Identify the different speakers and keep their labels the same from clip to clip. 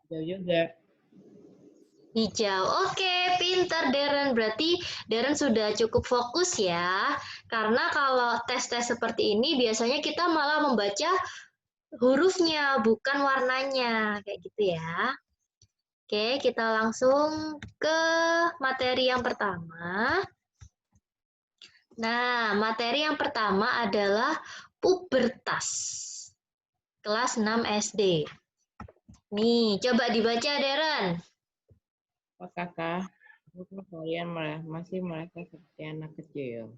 Speaker 1: Jauh juga.
Speaker 2: Hijau. Oke, pintar Darren. Berarti Darren sudah cukup fokus ya. Karena kalau tes-tes seperti ini biasanya kita malah membaca hurufnya, bukan warnanya. Kayak gitu ya. Oke, kita langsung ke materi yang pertama. Nah, materi yang pertama adalah pubertas. Kelas 6 SD. Nih, coba dibaca Darren.
Speaker 1: Apakah kalian masih merasa seperti anak kecil?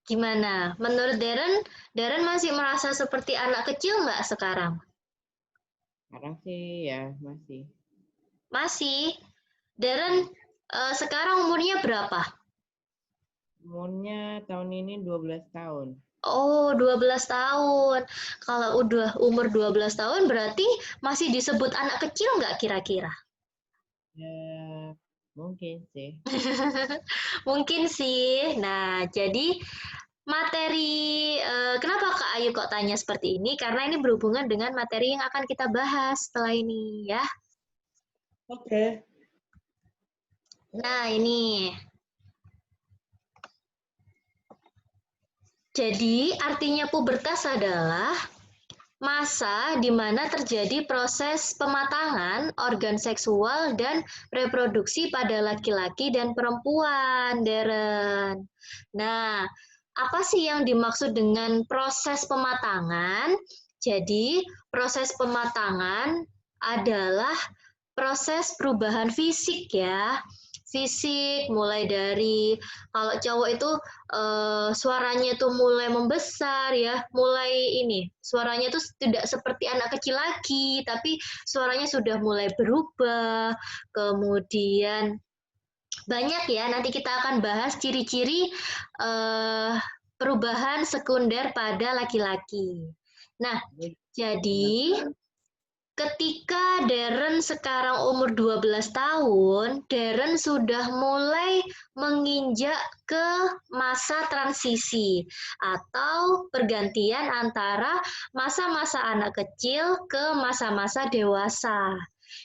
Speaker 2: Gimana? Menurut Darren, Darren masih merasa seperti anak kecil nggak sekarang?
Speaker 1: Sekarang sih ya masih.
Speaker 2: Masih. Darren, sekarang umurnya berapa?
Speaker 1: Umurnya tahun ini 12 tahun.
Speaker 2: Oh, 12 tahun. Kalau udah umur 12 tahun berarti masih disebut anak kecil nggak kira-kira?
Speaker 1: Ya, mungkin sih.
Speaker 2: Mungkin sih. Nah, jadi materi, kenapa Kak Ayu kok tanya seperti ini? Karena ini berhubungan dengan materi yang akan kita bahas setelah ini ya.
Speaker 1: Oke.
Speaker 2: Nah, ini. Jadi, artinya pubertas adalah masa di mana terjadi proses pematangan organ seksual dan reproduksi pada laki-laki dan perempuan, Darren. Nah, apa sih yang dimaksud dengan proses pematangan? Jadi, proses pematangan adalah proses perubahan fisik ya. Fisik mulai dari kalau cowok itu suaranya tuh mulai membesar ya, mulai ini suaranya tuh tidak seperti anak kecil lagi, tapi suaranya sudah mulai berubah. Kemudian banyak ya, nanti kita akan bahas ciri-ciri eh, perubahan sekunder pada laki-laki. Nah, jadi ketika Darren sekarang umur 12 tahun, Darren sudah mulai menginjak ke masa transisi atau pergantian antara masa-masa anak kecil ke masa-masa dewasa.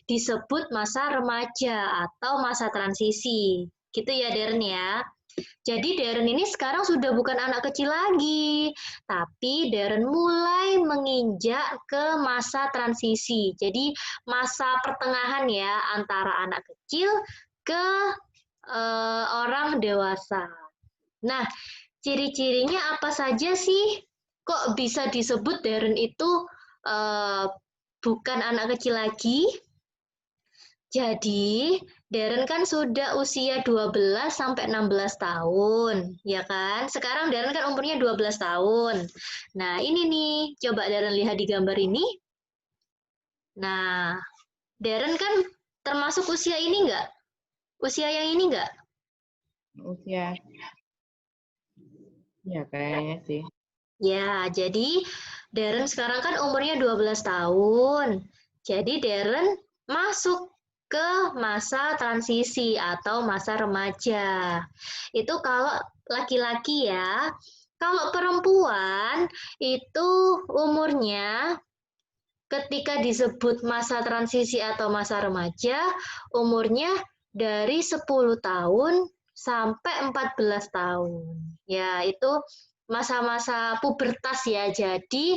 Speaker 2: Disebut masa remaja atau masa transisi. Gitu ya Darren ya. Jadi Darren ini sekarang sudah bukan anak kecil lagi, tapi Darren mulai menginjak ke masa transisi. Jadi masa pertengahan ya antara anak kecil ke orang dewasa. Nah, ciri-cirinya apa saja sih? Kok bisa disebut Darren itu uh, bukan anak kecil lagi? Jadi, Darren kan sudah usia 12 sampai 16 tahun, ya kan? Sekarang Darren kan umurnya 12 tahun. Nah, ini nih, coba Darren lihat di gambar ini. Nah, Darren kan termasuk usia ini enggak? Usia yang ini enggak?
Speaker 1: Usia, ya kayaknya sih.
Speaker 2: Ya, jadi Darren sekarang kan umurnya 12 tahun. Jadi Darren masuk ke masa transisi atau masa remaja. Itu kalau laki-laki ya. Kalau perempuan itu umurnya ketika disebut masa transisi atau masa remaja, umurnya dari 10 tahun sampai 14 tahun. Ya, itu masa-masa pubertas ya. Jadi,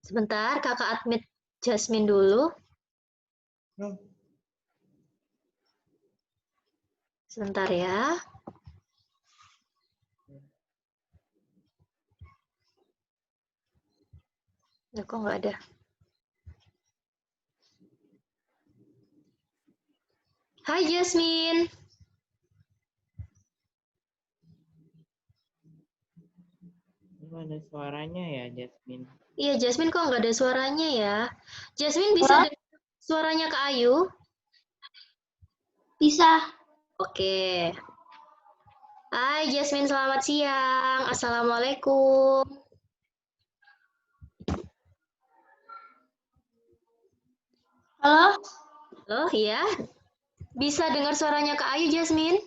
Speaker 2: sebentar Kakak admit Jasmine dulu. Sebentar ya. Ya, kok nggak ada? Hai Jasmine.
Speaker 1: Ada suaranya ya, Jasmine.
Speaker 2: Iya, Jasmine kok nggak ada suaranya ya? Jasmine bisa
Speaker 3: Halo?
Speaker 2: dengar suaranya Kak Ayu?
Speaker 3: Bisa.
Speaker 2: Oke. Hai Jasmine, selamat siang. Assalamualaikum.
Speaker 3: Halo?
Speaker 2: Halo, ya. Bisa dengar suaranya Kak Ayu, Jasmine?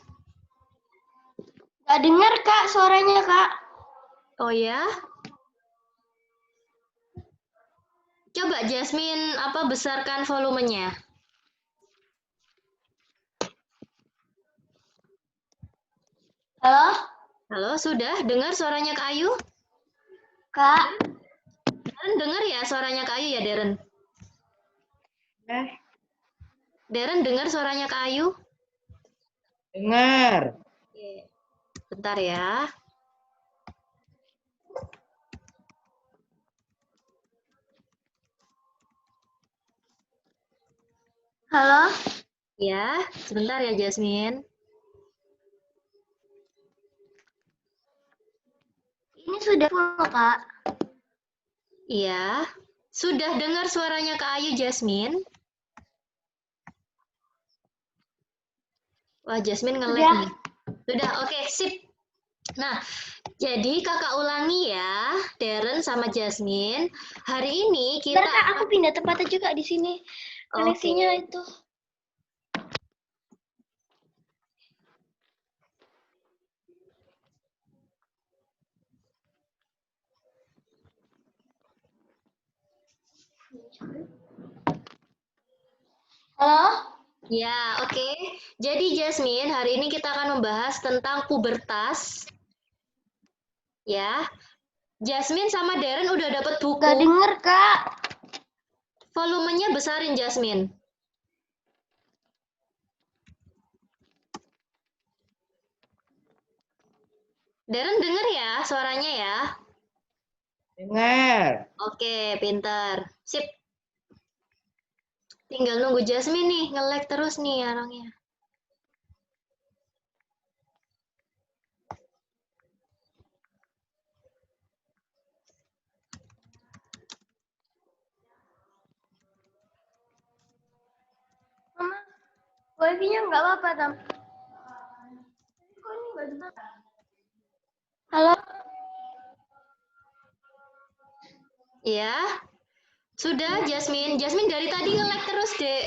Speaker 3: Gak dengar, Kak, suaranya, Kak.
Speaker 2: Oh ya? Coba Jasmine besarkan volumenya.
Speaker 3: Halo,
Speaker 2: Halo, sudah dengar suaranya Kak Ayu?
Speaker 3: Kak.
Speaker 2: Darren dengar ya suaranya Kak Ayu ya, Darren?
Speaker 1: Eh,
Speaker 2: Darren dengar suaranya Kak Ayu?
Speaker 1: dengar.
Speaker 2: Oke. Bentar ya.
Speaker 3: Halo,
Speaker 2: Ya, sebentar ya Jasmine.
Speaker 3: ini sudah full, Kak.
Speaker 2: Iya. Sudah dengar suaranya Kak Ayu, Jasmine? Wah, Jasmine nge-lag
Speaker 3: Sudah.
Speaker 2: nih. Sudah, oke, sip. Nah, jadi kakak ulangi ya, Darren sama Jasmine. Hari ini kita
Speaker 3: Bentar, Kak, aku pindah tempatnya juga di sini. Koneksinya itu. Halo?
Speaker 2: Ya, oke. Jadi Jasmine, hari ini kita akan membahas tentang pubertas. Ya. Jasmine sama Darren udah dapat buku.
Speaker 3: Gak denger, Kak.
Speaker 2: Volumenya besarin, Jasmine. Darren denger ya suaranya ya?
Speaker 1: Dengar.
Speaker 2: Oke, pinter. Sip. Tinggal nunggu Jasmine nih, nge-lag terus nih orangnya.
Speaker 3: Mama, wifi-nya nggak apa-apa, Tam. Kok ini nggak bisa? Halo?
Speaker 2: Ya. Sudah, Jasmine. Jasmine dari tadi nge-lag terus, Dek.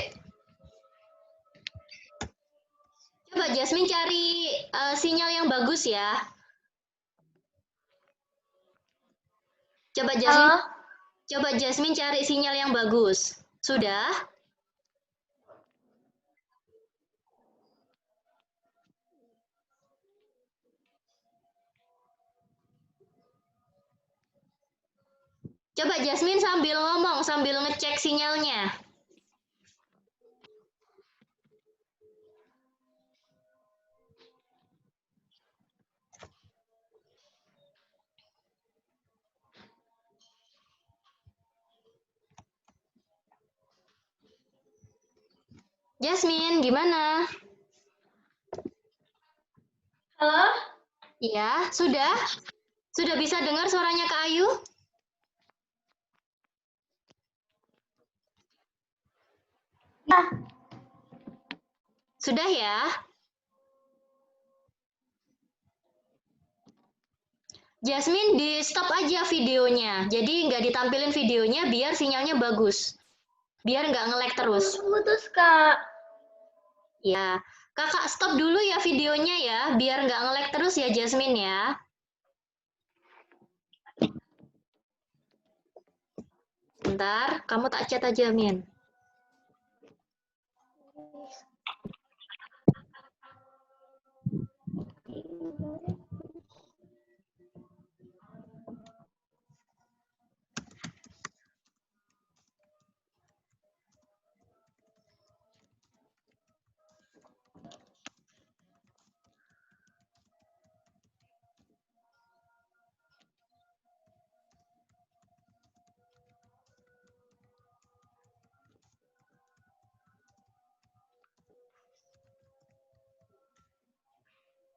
Speaker 2: Coba Jasmine cari sinyal yang bagus ya. Coba Jasmine,
Speaker 3: Halo?
Speaker 2: coba Jasmine cari sinyal yang bagus. Sudah? Coba Jasmine sambil ngomong, sambil ngecek sinyalnya. Jasmine, gimana?
Speaker 3: Halo?
Speaker 2: Iya, sudah? Sudah bisa dengar suaranya Kak Ayu?
Speaker 3: Ya,
Speaker 2: Sudah ya? Jasmine, di stop aja videonya. Jadi nggak ditampilin videonya biar sinyalnya bagus. Biar nggak nge-lag terus.
Speaker 3: putus, Kak.
Speaker 2: Ya, kakak stop dulu ya videonya ya. Biar nggak nge-lag terus ya Jasmine ya. Bentar, kamu tak chat aja, Min.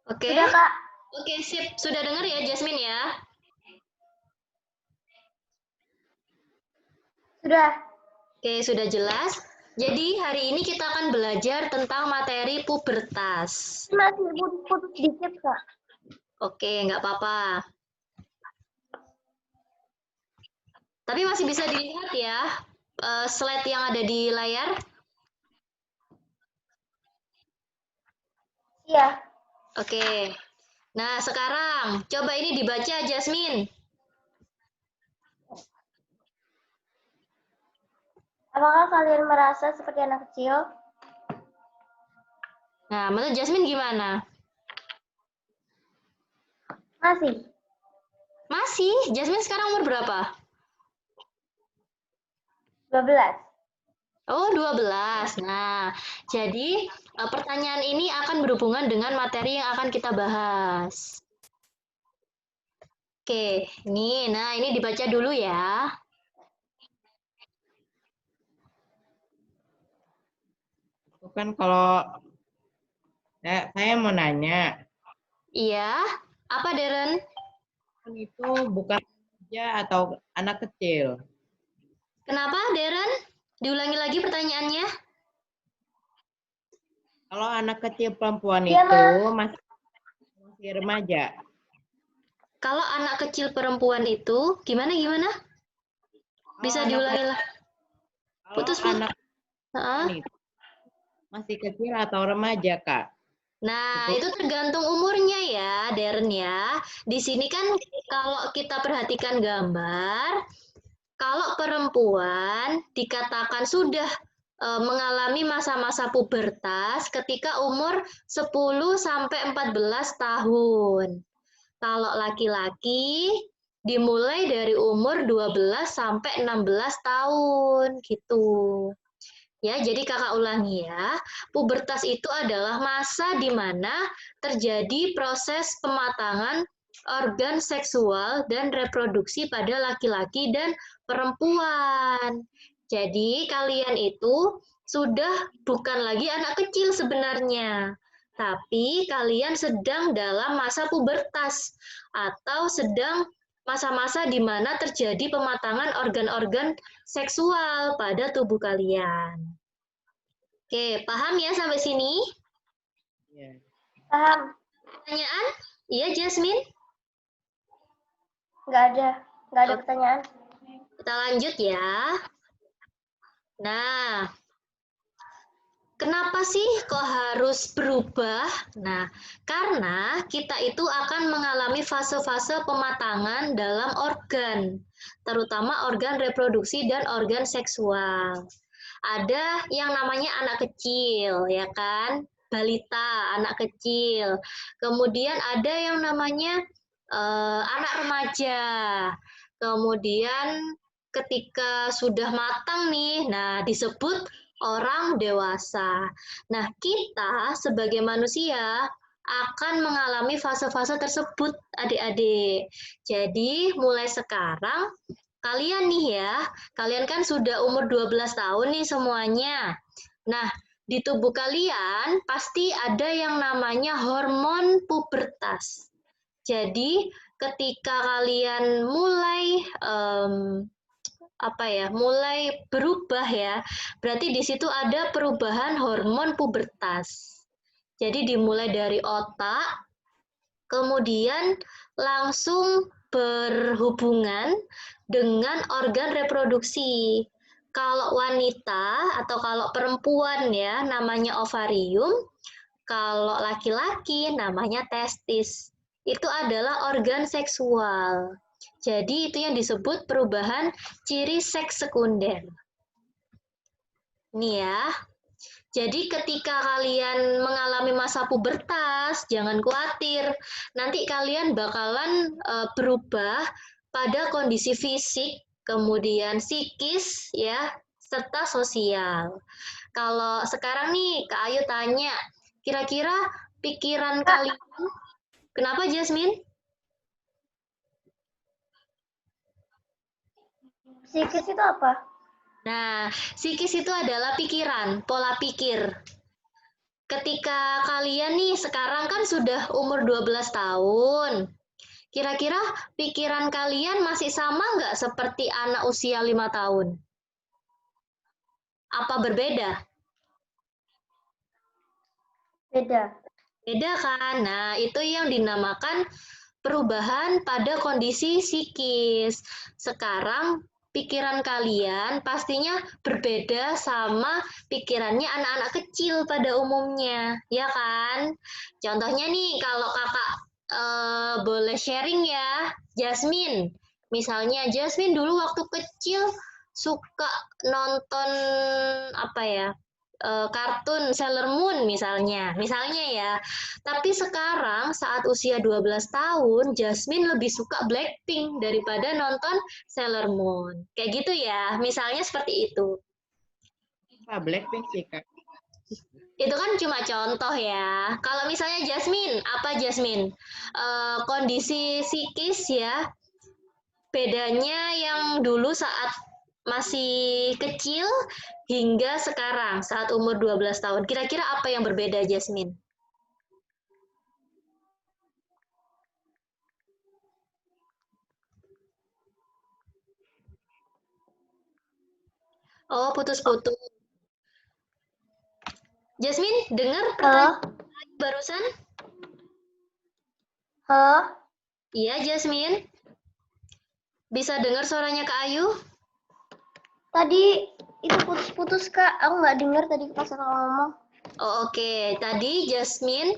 Speaker 2: Oke?
Speaker 3: Sudah, Kak.
Speaker 2: Oke, sip. Sudah dengar ya Jasmine ya?
Speaker 3: Sudah.
Speaker 2: Oke, sudah jelas. Jadi hari ini kita akan belajar tentang materi pubertas.
Speaker 3: Masih putus-putus dikit, Kak.
Speaker 2: Oke, nggak apa-apa. Tapi masih bisa dilihat ya slide yang ada di layar.
Speaker 3: Iya.
Speaker 2: Oke. Nah, sekarang coba ini dibaca Jasmine.
Speaker 3: Apakah kalian merasa seperti anak kecil?
Speaker 2: Nah, menurut Jasmine gimana?
Speaker 3: Masih.
Speaker 2: Masih? Jasmine sekarang umur berapa?
Speaker 3: 12.
Speaker 2: Oh, 12. Nah, jadi pertanyaan ini akan berhubungan dengan materi yang akan kita bahas. Oke, ini dibaca dulu ya.
Speaker 1: Itu kan kalau saya mau nanya,
Speaker 2: Iya, apa Deren?
Speaker 1: kan itu bukan remaja atau anak kecil.
Speaker 2: Kenapa Deren? Diulangi lagi pertanyaannya.
Speaker 1: Kalau anak kecil perempuan
Speaker 3: Iya,
Speaker 1: itu
Speaker 3: Ma.
Speaker 1: masih remaja.
Speaker 2: Kalau anak kecil perempuan itu gimana?
Speaker 1: Kalau
Speaker 2: Bisa
Speaker 1: anak
Speaker 2: diulangi lah.
Speaker 1: kalau
Speaker 2: Putus-putus.
Speaker 1: anak
Speaker 2: Heeh.
Speaker 1: itu masih kecil atau remaja, Kak?
Speaker 2: Nah,
Speaker 1: Itu
Speaker 2: itu tergantung umurnya ya, Deren ya. Di sini kan kalau kita perhatikan gambar, kalau perempuan dikatakan sudah mengalami masa-masa pubertas ketika umur 10 sampai 14 tahun. Kalau laki-laki dimulai dari umur 12 sampai 16 tahun gitu. Ya, jadi kakak ulangi ya. Pubertas itu adalah masa di mana terjadi proses pematangan organ seksual dan reproduksi pada laki-laki dan perempuan. Jadi kalian itu sudah bukan lagi anak kecil sebenarnya, tapi kalian sedang dalam masa pubertas atau sedang masa-masa di mana terjadi pematangan organ-organ seksual pada tubuh kalian. Oke, paham ya sampai sini?
Speaker 1: ya.
Speaker 3: Paham?
Speaker 2: Pertanyaan? Iya, Jasmine?
Speaker 3: Nggak ada pertanyaan.
Speaker 2: Kita lanjut ya. Nah, kenapa sih kok harus berubah? Nah, karena kita itu akan mengalami fase-fase pematangan dalam organ, terutama organ reproduksi dan organ seksual. Ada yang namanya anak kecil, ya kan? Balita, anak kecil. Kemudian ada yang namanya anak remaja. Kemudian ketika sudah matang nih, nah disebut orang dewasa. Nah, kita sebagai manusia akan mengalami fase-fase tersebut, adik-adik. Jadi, mulai sekarang, kalian nih ya, kalian kan sudah umur 12 tahun nih semuanya. Nah, di tubuh kalian pasti ada yang namanya hormon pubertas. Jadi, ketika kalian mulai mulai berubah ya. Berarti di situ ada perubahan hormon pubertas. Jadi dimulai dari otak, kemudian langsung berhubungan dengan organ reproduksi. Kalau wanita atau kalau perempuan ya namanya ovarium, kalau laki-laki namanya testis. Itu adalah organ seksual. Jadi itu yang disebut perubahan ciri seks sekunder. Nih ya. Jadi ketika kalian mengalami masa pubertas, jangan khawatir. Nanti kalian bakalan berubah pada kondisi fisik, kemudian psikis ya, serta sosial. Kalau sekarang nih Kak Ayu tanya, kira-kira pikiran kalian kenapa Jasmine?
Speaker 3: Psikis itu apa?
Speaker 2: Nah, psikis itu adalah pikiran, pola pikir. Ketika kalian nih sekarang kan sudah umur 12 tahun. Kira-kira pikiran kalian masih sama nggak seperti anak usia 5 tahun? Apa berbeda?
Speaker 3: Beda.
Speaker 2: Beda kan? Nah, itu yang dinamakan perubahan pada kondisi psikis. Sekarang pikiran kalian pastinya berbeda sama pikirannya anak-anak kecil pada umumnya, ya kan? Contohnya nih, kalau kakak boleh sharing ya, Jasmine. Misalnya Jasmine dulu waktu kecil suka nonton apa ya? Kartun Sailor Moon misalnya ya. Tapi sekarang saat usia 12 tahun, Jasmine lebih suka Blackpink daripada nonton Sailor Moon. Kayak gitu ya, misalnya seperti itu.
Speaker 1: Blackpink sih, Kak.
Speaker 2: Itu kan cuma contoh ya. Kalau misalnya Jasmine, apa Jasmine? Kondisi psikis ya, bedanya yang dulu saat masih kecil hingga sekarang saat umur 12 tahun. Kira-kira apa yang berbeda, Jasmine? Oh, putus-putus. Jasmine, dengar
Speaker 3: Halo?
Speaker 2: pertanyaan barusan?
Speaker 3: Halo?
Speaker 2: Iya, Jasmine. Bisa dengar suaranya Kak Ayu?
Speaker 3: Tadi itu putus-putus, Kak. Aku nggak dengar tadi pas kakak ngomong.
Speaker 2: Oh, oke. Tadi Jasmine,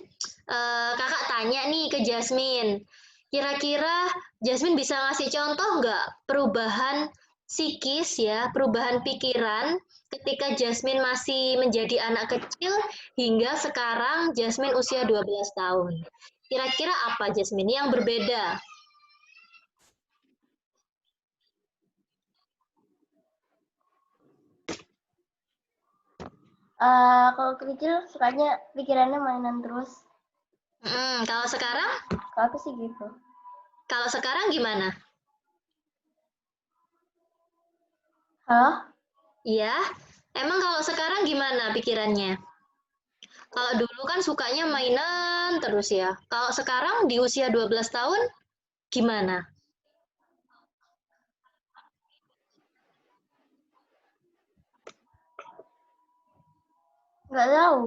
Speaker 2: kakak tanya nih ke Jasmine. Kira-kira Jasmine bisa ngasih contoh nggak perubahan psikis ya, perubahan pikiran ketika Jasmine masih menjadi anak kecil hingga sekarang Jasmine usia 12 tahun. Kira-kira apa Jasmine yang berbeda?
Speaker 3: Kalau kecil sukanya pikirannya mainan terus.
Speaker 2: Kalau sekarang?
Speaker 3: Kalau aku sih gitu.
Speaker 2: Kalau sekarang gimana?
Speaker 3: Halo?
Speaker 2: Iya, emang kalau sekarang gimana pikirannya? Kalau dulu kan sukanya mainan terus ya. Kalau sekarang di usia 12 tahun gimana?
Speaker 3: Nggak tahu.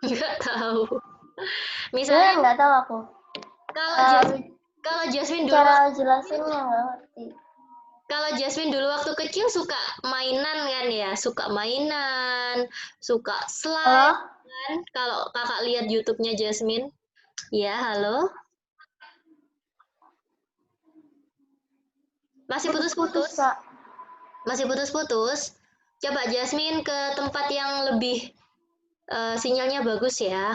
Speaker 2: Nggak tahu.
Speaker 3: Sebenarnya
Speaker 2: Misalnya
Speaker 3: nggak tahu aku.
Speaker 2: kalau Jasmine dulu
Speaker 3: Cara jelasinnya nggak ngerti.
Speaker 2: kalau Jasmine dulu waktu kecil suka mainan kan ya, suka mainan, suka slime
Speaker 3: Halo?
Speaker 2: kan. Kalau kakak lihat YouTube-nya Jasmine, ya halo, masih
Speaker 3: Putus-putus,
Speaker 2: putus-putus,
Speaker 3: Kak.
Speaker 2: masih putus-putus. Coba Jasmine ke tempat yang lebih sinyalnya bagus ya.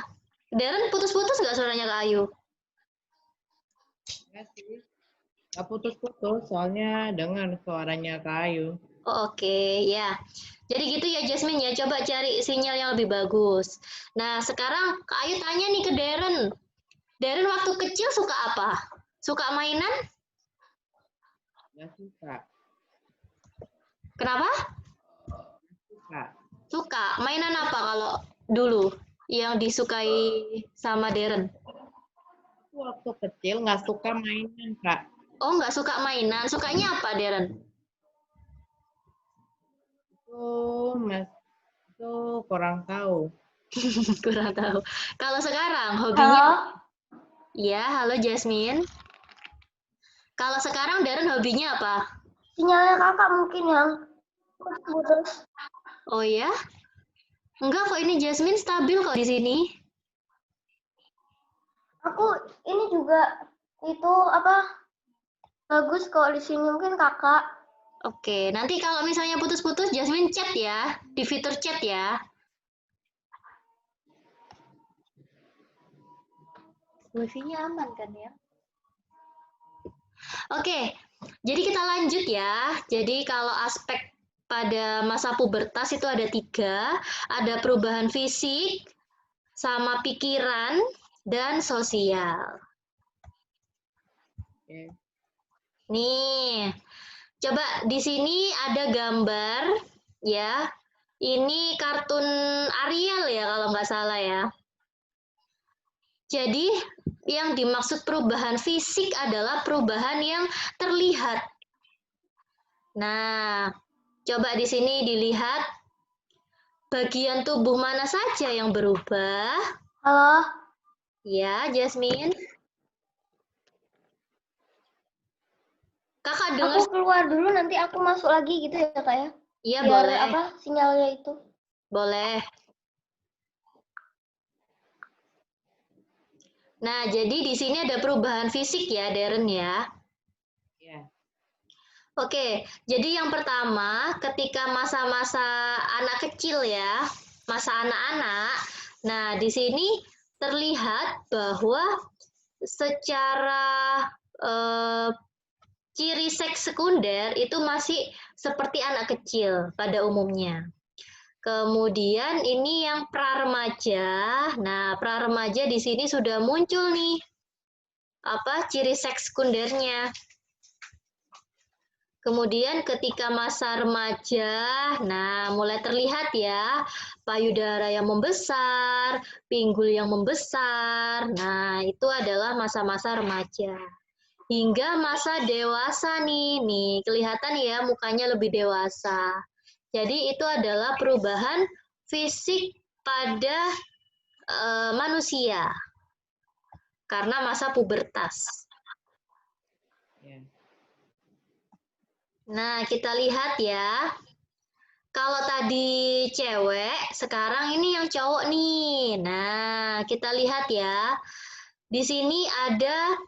Speaker 2: Darren putus-putus nggak suaranya Kak Ayu?
Speaker 1: Enggak sih. Nggak putus-putus, soalnya dengar suaranya Kak Ayu.
Speaker 2: Oh, oke, ya. Jadi gitu ya Jasmine ya, coba cari sinyal yang lebih bagus. Nah, sekarang Kak Ayu tanya nih ke Darren. Darren waktu kecil suka apa? Suka mainan?
Speaker 1: Nggak suka.
Speaker 2: Kenapa?
Speaker 1: Suka.
Speaker 2: Suka. Mainan apa kalau dulu yang disukai sama Darren?
Speaker 1: Waktu kecil nggak suka mainan, Kak.
Speaker 2: Oh, nggak suka mainan. Sukanya apa, Darren?
Speaker 1: Mas, itu kurang tahu.
Speaker 2: Kurang tahu. Kalau sekarang hobinya?
Speaker 3: Halo?
Speaker 2: Iya, halo Jasmine. Kalau sekarang Darren hobinya apa?
Speaker 3: Sinyalnya kakak mungkin yang putus.
Speaker 2: Oh ya? Enggak kok, ini Jasmine stabil kok di sini.
Speaker 3: Aku ini juga itu apa bagus kok di sini mungkin kakak.
Speaker 2: Oke, nanti kalau misalnya putus-putus Jasmine chat ya, di fitur chat ya. Wifi-nya aman kan ya? Oke, jadi kita lanjut ya. Jadi kalau aspek pada masa pubertas itu ada 3, ada perubahan fisik, sama pikiran, dan sosial.
Speaker 1: Oke.
Speaker 2: Nih, coba di sini ada gambar ya. Ini kartun Ariel ya kalau nggak salah ya. Jadi yang dimaksud perubahan fisik adalah perubahan yang terlihat. Nah, coba di sini dilihat bagian tubuh mana saja yang berubah.
Speaker 3: Halo?
Speaker 2: Ya, Jasmine. Kakak dengar?
Speaker 3: Aku keluar dulu nanti aku masuk lagi gitu ya kak ya.
Speaker 2: Iya,
Speaker 3: Biar
Speaker 2: boleh.
Speaker 3: apa sinyalnya itu.
Speaker 2: Boleh. Nah, jadi di sini ada perubahan fisik ya, Darren ya.
Speaker 1: Iya.
Speaker 2: Oke, jadi yang pertama ketika masa-masa anak kecil ya, masa anak-anak. Nah, di sini terlihat bahwa secara ciri seks sekunder itu masih seperti anak kecil pada umumnya. Kemudian ini yang pra-remaja. Nah, pra-remaja di sini sudah muncul nih ciri seks sekundernya. Kemudian ketika masa remaja, nah mulai terlihat ya payudara yang membesar, pinggul yang membesar. Nah, itu adalah masa-masa remaja. Hingga masa dewasa nih kelihatan ya mukanya lebih dewasa. Jadi itu adalah perubahan fisik pada manusia karena masa pubertas.
Speaker 1: Ya.
Speaker 2: Nah, kita lihat ya. Kalau tadi cewek, sekarang ini yang cowok nih. Nah, kita lihat ya. Di sini ada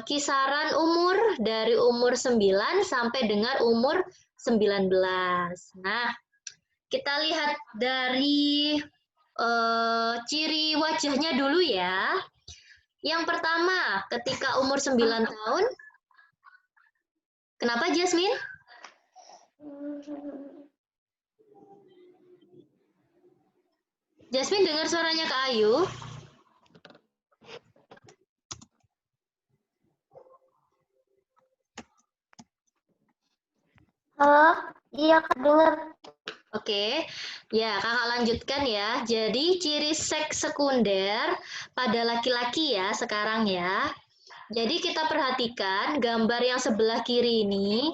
Speaker 2: kisaran umur dari umur 9 sampai dengan umur 19. Nah, kita lihat dari ciri wajahnya dulu ya. Yang pertama, ketika umur 9 tahun. Kenapa, Jasmine? Jasmine dengar suaranya Kak Ayu.
Speaker 3: Halo, iya Kak dengar.
Speaker 2: Oke, ya kakak lanjutkan ya. Jadi ciri seks sekunder pada laki-laki ya sekarang ya. Jadi kita perhatikan gambar yang sebelah kiri ini.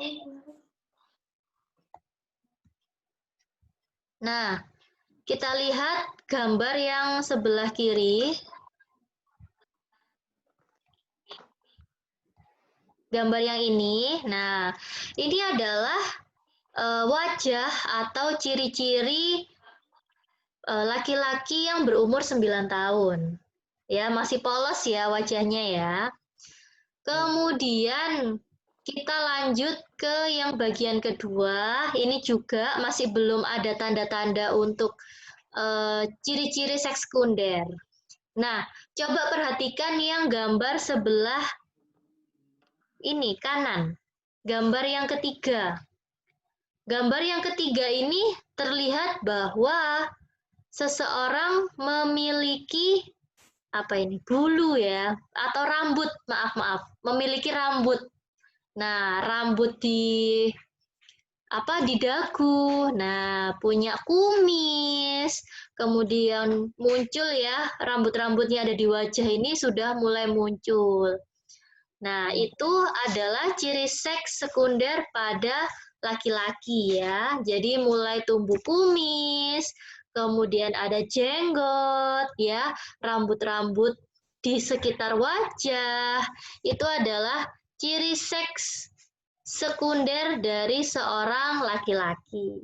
Speaker 2: Nah, kita lihat gambar yang sebelah kiri. Gambar yang ini. Nah, ini adalah wajah atau ciri-ciri laki-laki yang berumur 9 tahun. Ya, masih polos ya wajahnya ya. Kemudian kita lanjut ke yang bagian kedua. Ini juga masih belum ada tanda-tanda untuk ciri-ciri seks sekunder. Nah, coba perhatikan yang gambar sebelah ini kanan. Gambar yang ketiga. Gambar yang ketiga ini terlihat bahwa seseorang memiliki bulu ya atau rambut, maaf, memiliki rambut. Nah, rambut di dagu. Nah, punya kumis. Kemudian muncul ya rambut-rambutnya ada di wajah ini sudah mulai muncul. Nah, itu adalah ciri seks sekunder pada laki-laki ya. Jadi mulai tumbuh kumis, kemudian ada jenggot ya, rambut-rambut di sekitar wajah. Itu adalah ciri seks sekunder dari seorang laki-laki.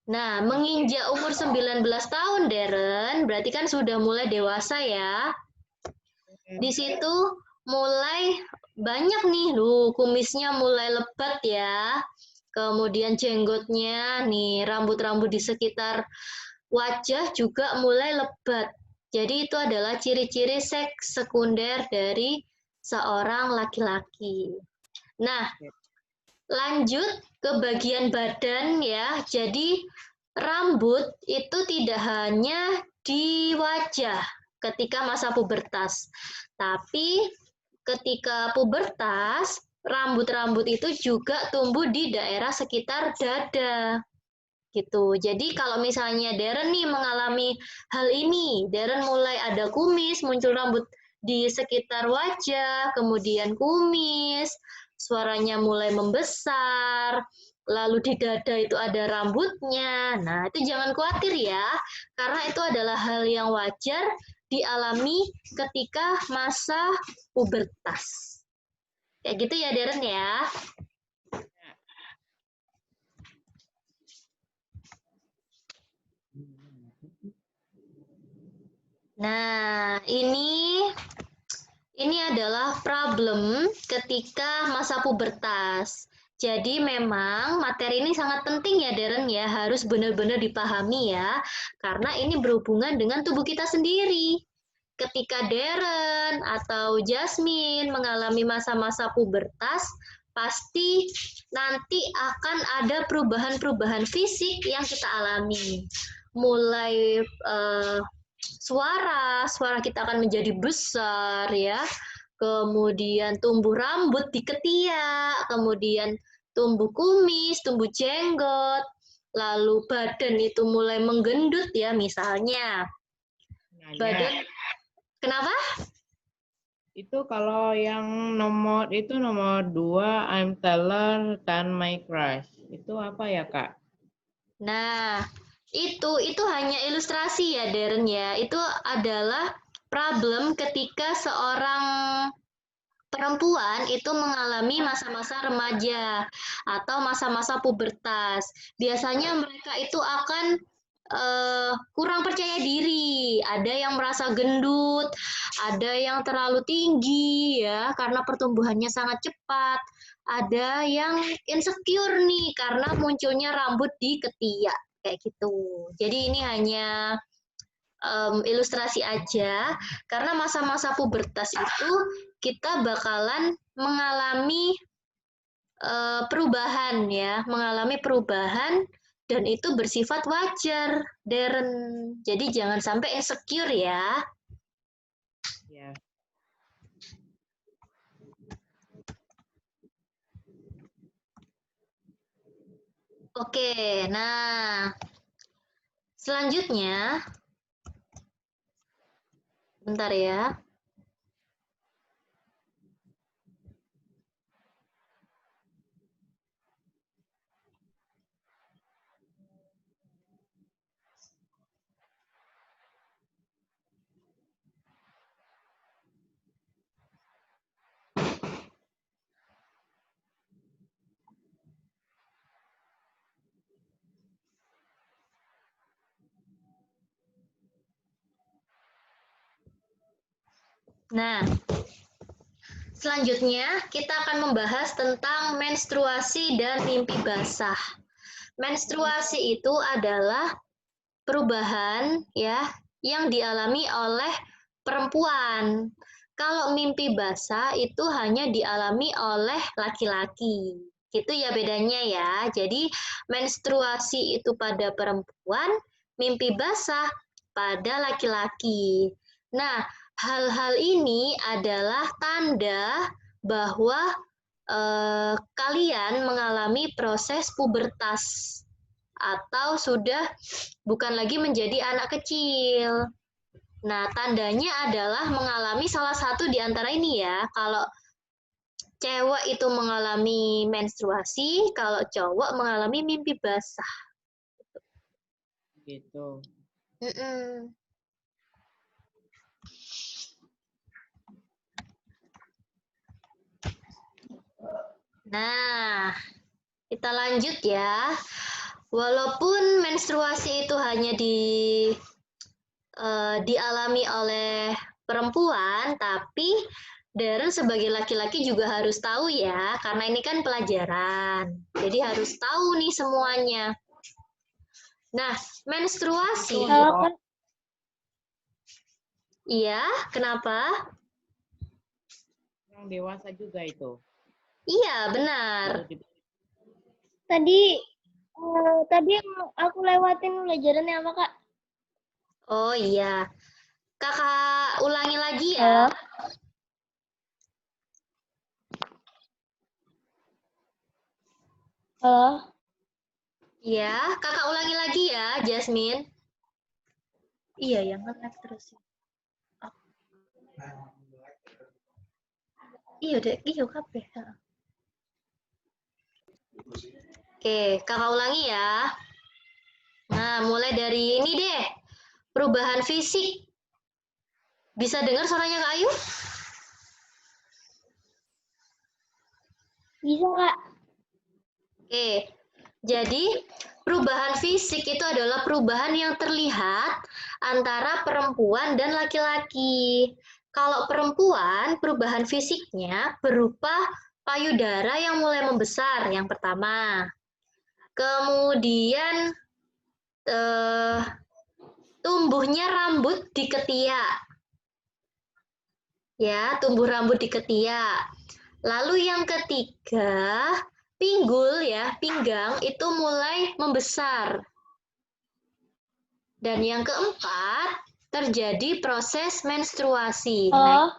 Speaker 2: Nah, menginjak umur 19 tahun, Darren, berarti kan sudah mulai dewasa ya. Di situ mulai banyak nih, kumisnya mulai lebat ya. Kemudian jenggotnya nih, rambut-rambut di sekitar wajah juga mulai lebat. Jadi itu adalah ciri-ciri seks sekunder dari seorang laki-laki. Nah, lanjut ke bagian badan ya. Jadi rambut itu tidak hanya di wajah ketika masa pubertas, tapi ketika pubertas, rambut-rambut itu juga tumbuh di daerah sekitar dada. Gitu. Jadi kalau misalnya Darren nih mengalami hal ini, Darren mulai ada kumis, muncul rambut di sekitar wajah, kemudian kumis, suaranya mulai membesar, lalu di dada itu ada rambutnya. Nah, itu jangan khawatir ya, karena itu adalah hal yang wajar dialami ketika masa pubertas. Kayak gitu ya, Darren ya. Nah, ini adalah problem ketika masa pubertas. Jadi memang materi ini sangat penting ya Deren ya, harus benar-benar dipahami ya, karena ini berhubungan dengan tubuh kita sendiri. Ketika Deren atau Jasmine mengalami masa-masa pubertas, pasti nanti akan ada perubahan-perubahan fisik yang kita alami. Mulai suara kita akan menjadi besar ya, kemudian tumbuh rambut di ketiak, kemudian tumbuh kumis, tumbuh jenggot, lalu badan itu mulai menggendut ya misalnya. Badan, kenapa?
Speaker 1: Itu kalau yang nomor 2, I'm Taylor dan My Crush. Itu apa ya, Kak?
Speaker 2: Nah, itu hanya ilustrasi ya, Deren ya. Itu adalah problem ketika seorang perempuan itu mengalami masa-masa remaja atau masa-masa pubertas. Biasanya mereka itu akan kurang percaya diri, ada yang merasa gendut, ada yang terlalu tinggi ya karena pertumbuhannya sangat cepat, ada yang insecure nih karena munculnya rambut di ketiak kayak gitu. Jadi ini hanya ilustrasi aja karena masa-masa pubertas itu kita bakalan mengalami perubahan ya, mengalami perubahan dan itu bersifat wajar, Deren. Jadi jangan sampai insecure ya.
Speaker 1: Ya.
Speaker 2: Oke, nah selanjutnya, bentar ya. Nah, selanjutnya kita akan membahas tentang menstruasi dan mimpi basah. Menstruasi itu adalah perubahan ya yang dialami oleh perempuan. Kalau mimpi basah itu hanya dialami oleh laki-laki. Gitu ya bedanya ya. Jadi menstruasi itu pada perempuan, mimpi basah pada laki-laki. Nah, hal-hal ini adalah tanda bahwa kalian mengalami proses pubertas atau sudah bukan lagi menjadi anak kecil. Nah, tandanya adalah mengalami salah satu di antara ini ya. Kalau cewek itu mengalami menstruasi, kalau cowok mengalami mimpi basah.
Speaker 1: Gitu.
Speaker 2: Nah, kita lanjut ya. Walaupun menstruasi itu hanya dialami oleh perempuan, tapi Deren sebagai laki-laki juga harus tahu ya, karena ini kan pelajaran. Jadi harus tahu nih semuanya. Nah, menstruasi. Iya, kenapa?
Speaker 1: Yang dewasa juga itu.
Speaker 2: Iya, benar.
Speaker 3: Tadi yang aku lewatin pelajarannya apa, Kak?
Speaker 2: Oh iya. Kakak ulangi lagi ya.
Speaker 3: Halo.
Speaker 2: Iya, kakak ulangi lagi ya, Jasmine. Iya, yang nge-lag terus. Iya, deh, iya kabeh. Oke, kakak ulangi ya. Nah, mulai dari ini deh. Perubahan fisik. Bisa dengar suaranya Kak Ayu?
Speaker 3: Bisa, Kak.
Speaker 2: Oke, jadi perubahan fisik itu adalah perubahan yang terlihat antara perempuan dan laki-laki. Kalau perempuan, perubahan fisiknya berupa payudara yang mulai membesar, yang pertama. Kemudian tumbuhnya rambut di ketiak. Ya, tumbuh rambut di ketiak. Lalu yang ketiga, pinggul ya, pinggang itu mulai membesar. Dan yang keempat, terjadi proses menstruasi.
Speaker 3: Oh,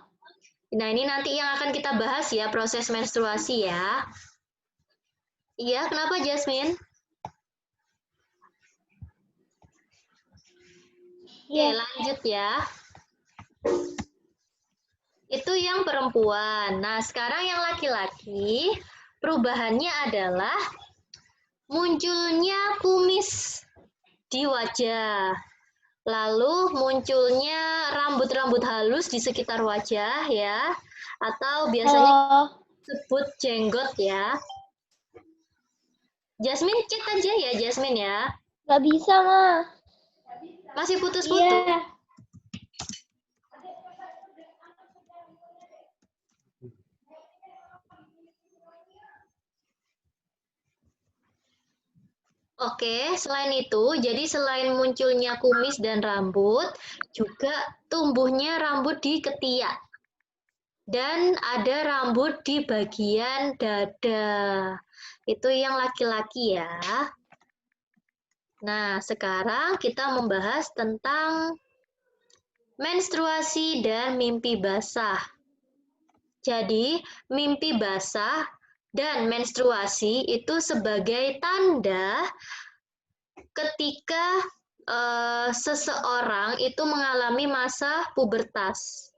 Speaker 2: Nah, ini nanti yang akan kita bahas ya, proses menstruasi ya. Iya, kenapa Jasmine? Oke,
Speaker 3: iya.
Speaker 2: lanjut ya. Itu yang perempuan. Nah, sekarang yang laki-laki, perubahannya adalah munculnya kumis di wajah. Lalu munculnya rambut-rambut halus di sekitar wajah ya. Atau biasanya
Speaker 3: Oh,
Speaker 2: disebut jenggot ya. Jasmine cek aja ya, Jasmine ya.
Speaker 3: nggak bisa, mah.
Speaker 2: Masih putus-putus.
Speaker 3: Iya.
Speaker 2: Oke, selain itu, jadi selain munculnya kumis dan rambut, juga tumbuhnya rambut di ketiak. Dan ada rambut di bagian dada. Itu yang laki-laki ya. Nah, sekarang kita membahas tentang menstruasi dan mimpi basah. Jadi, mimpi basah dan menstruasi itu sebagai tanda ketika seseorang itu mengalami masa pubertas.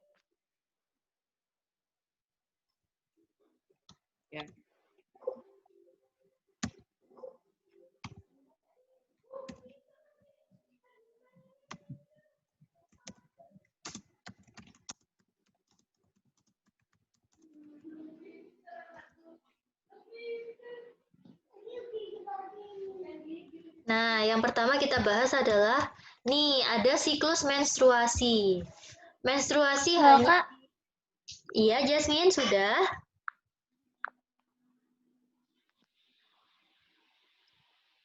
Speaker 1: Ya.
Speaker 2: Nah, yang pertama kita bahas adalah, nih ada siklus menstruasi. Menstruasi
Speaker 3: Halo,
Speaker 2: hanya,
Speaker 3: Kak.
Speaker 2: iya Jasmine sudah.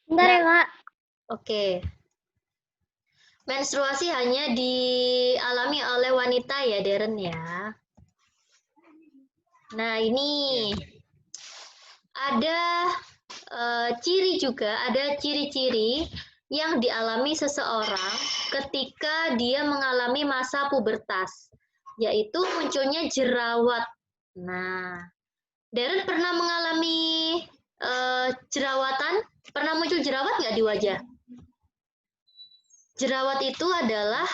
Speaker 3: Bentar ya,
Speaker 2: Nah,
Speaker 3: Kak.
Speaker 2: oke. Menstruasi hanya dialami oleh wanita ya, Darren ya. Nah, ini ada ciri juga, ada ciri-ciri yang dialami seseorang ketika dia mengalami masa pubertas, yaitu munculnya jerawat. Nah, Darren pernah mengalami jerawatan? Pernah muncul jerawat nggak di wajah? Jerawat itu adalah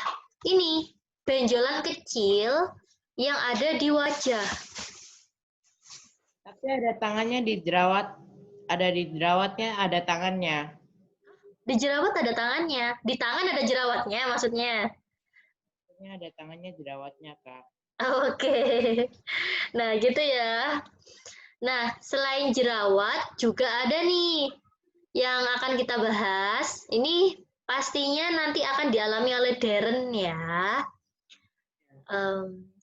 Speaker 2: ini, benjolan kecil yang ada di wajah.
Speaker 1: Tapi ada tangannya di jerawat, ada di jerawatnya, ada tangannya.
Speaker 2: Di jerawat ada tangannya, di tangan ada jerawatnya maksudnya.
Speaker 1: Maksudnya ada tangannya jerawatnya, Kak.
Speaker 2: Oke. Nah, gitu ya. Nah, selain jerawat juga ada nih yang akan kita bahas. Ini pastinya nanti akan dialami oleh Darren ya.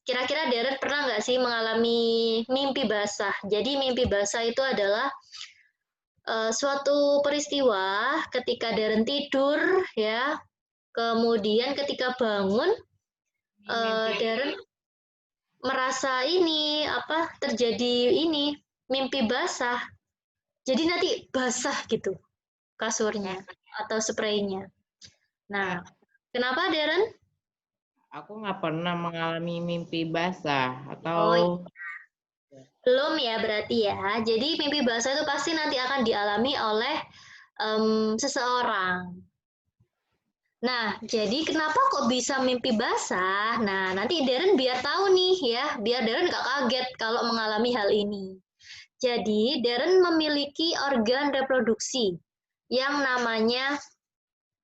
Speaker 2: Kira-kira Darren pernah nggak sih mengalami mimpi basah? Jadi mimpi basah itu adalah suatu peristiwa ketika Darren tidur ya, kemudian ketika bangun Darren merasa ini apa terjadi ini mimpi basah. Jadi nanti basah gitu kasurnya atau spraynya. Nah, kenapa Darren?
Speaker 1: Aku nggak pernah mengalami mimpi basah
Speaker 2: Oh,
Speaker 1: atau
Speaker 2: belum ya berarti ya. Jadi mimpi basah itu pasti nanti akan dialami oleh seseorang. Nah, jadi kenapa kok bisa mimpi basah? Nah, nanti Darren biar tahu nih ya, biar Darren nggak kaget kalau mengalami hal ini. Jadi, Darren memiliki organ reproduksi yang namanya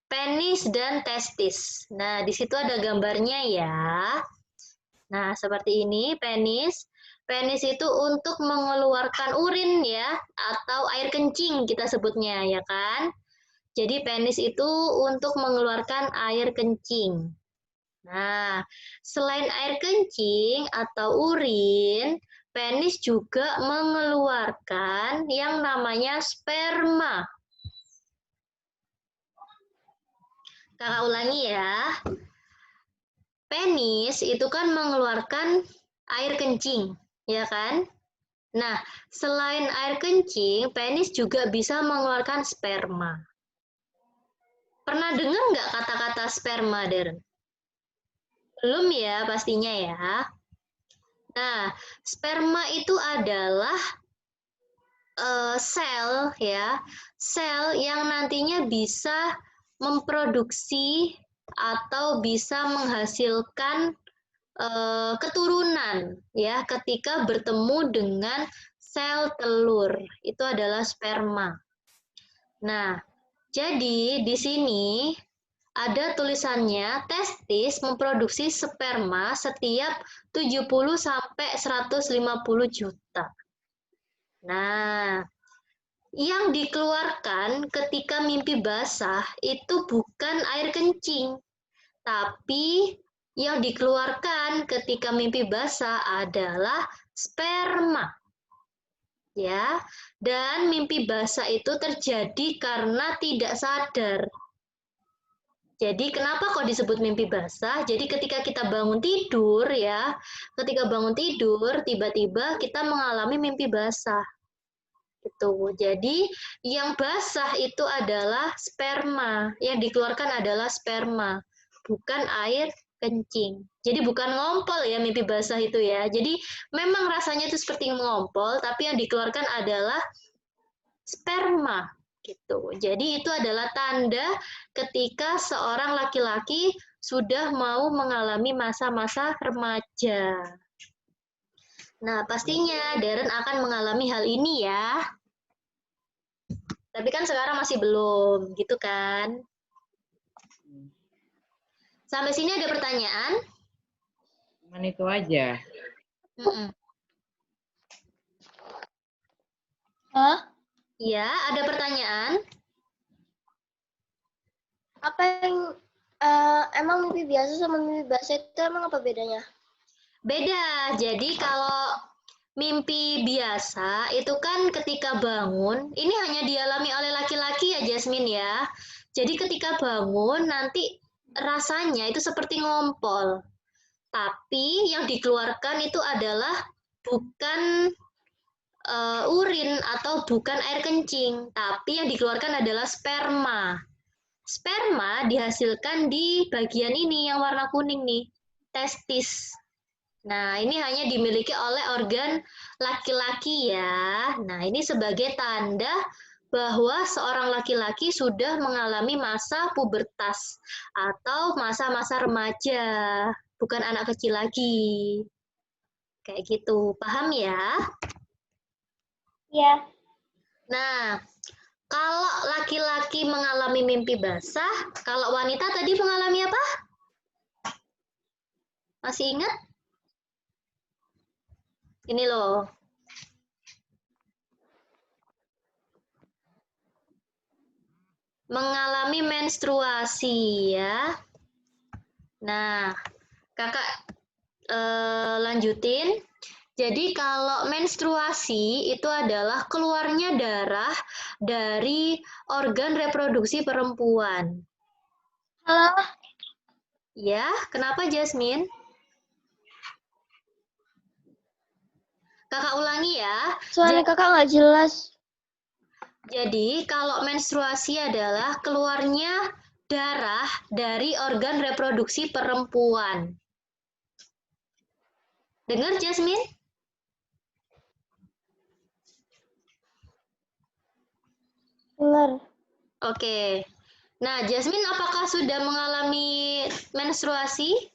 Speaker 2: penis dan testis. Nah, di situ ada gambarnya ya. Nah, seperti ini penis. Penis itu untuk mengeluarkan urin ya, atau air kencing kita sebutnya ya kan. Jadi penis itu untuk mengeluarkan air kencing. Nah, selain air kencing atau urin, penis juga mengeluarkan yang namanya sperma. Kakak ulangi ya. Penis itu kan mengeluarkan air kencing, ya kan? Nah, selain air kencing, penis juga bisa mengeluarkan sperma. Pernah dengar nggak kata-kata sperma, Deren? Belum ya, pastinya ya. Nah, sperma itu adalah sel ya, sel yang nantinya bisa memproduksi atau bisa menghasilkan keturunan ya ketika bertemu dengan sel telur. Itu adalah sperma. Nah, jadi di sini ada tulisannya testis memproduksi sperma setiap 70 sampai 150 juta. Nah, yang dikeluarkan ketika mimpi basah itu bukan air kencing, tapi yang dikeluarkan ketika mimpi basah adalah sperma. Ya, dan mimpi basah itu terjadi karena tidak sadar. Jadi kenapa kok disebut mimpi basah? Jadi ketika kita bangun tidur ya, ketika bangun tidur tiba-tiba kita mengalami mimpi basah. Gitu. Jadi yang basah itu adalah sperma, yang dikeluarkan adalah sperma, bukan air kencing. Jadi bukan ngompol ya mimpi basah itu ya. Jadi memang rasanya itu seperti ngompol, tapi yang dikeluarkan adalah sperma gitu. Jadi itu adalah tanda ketika seorang laki-laki sudah mau mengalami masa-masa remaja. Nah, pastinya Darren akan mengalami hal ini ya. Tapi kan sekarang masih belum, gitu kan? Sampai sini ada pertanyaan?
Speaker 1: Cuman itu aja.
Speaker 3: Hah?
Speaker 2: Iya, ada pertanyaan?
Speaker 3: Apa yang emang mimpi biasa sama mimpi basah itu emang apa bedanya?
Speaker 2: Beda. Jadi kalau mimpi biasa itu kan ketika bangun, ini hanya dialami oleh laki-laki ya Jasmine ya. Jadi ketika bangun nanti rasanya itu seperti ngompol. Tapi yang dikeluarkan itu adalah bukan urin atau bukan air kencing, tapi yang dikeluarkan adalah sperma. Sperma dihasilkan di bagian ini yang warna kuning nih, testis. Nah, ini hanya dimiliki oleh organ laki-laki ya. Nah, ini sebagai tanda bahwa seorang laki-laki sudah mengalami masa pubertas atau masa-masa remaja, bukan anak kecil lagi. Kayak gitu, paham ya?
Speaker 3: Iya.
Speaker 2: Nah, kalau laki-laki mengalami mimpi basah, kalau wanita tadi mengalami apa? Masih ingat? Ini loh. Mengalami menstruasi ya. Nah, kakak lanjutin. Jadi kalau menstruasi itu adalah keluarnya darah dari organ reproduksi perempuan.
Speaker 3: Halo?
Speaker 2: Ya, kenapa Jasmine? Kakak ulangi ya.
Speaker 3: Suara kakak nggak jelas.
Speaker 2: Jadi kalau menstruasi adalah keluarnya darah dari organ reproduksi perempuan. Dengar Jasmine?
Speaker 3: Dengar.
Speaker 2: Oke. Nah, Jasmine apakah sudah mengalami menstruasi?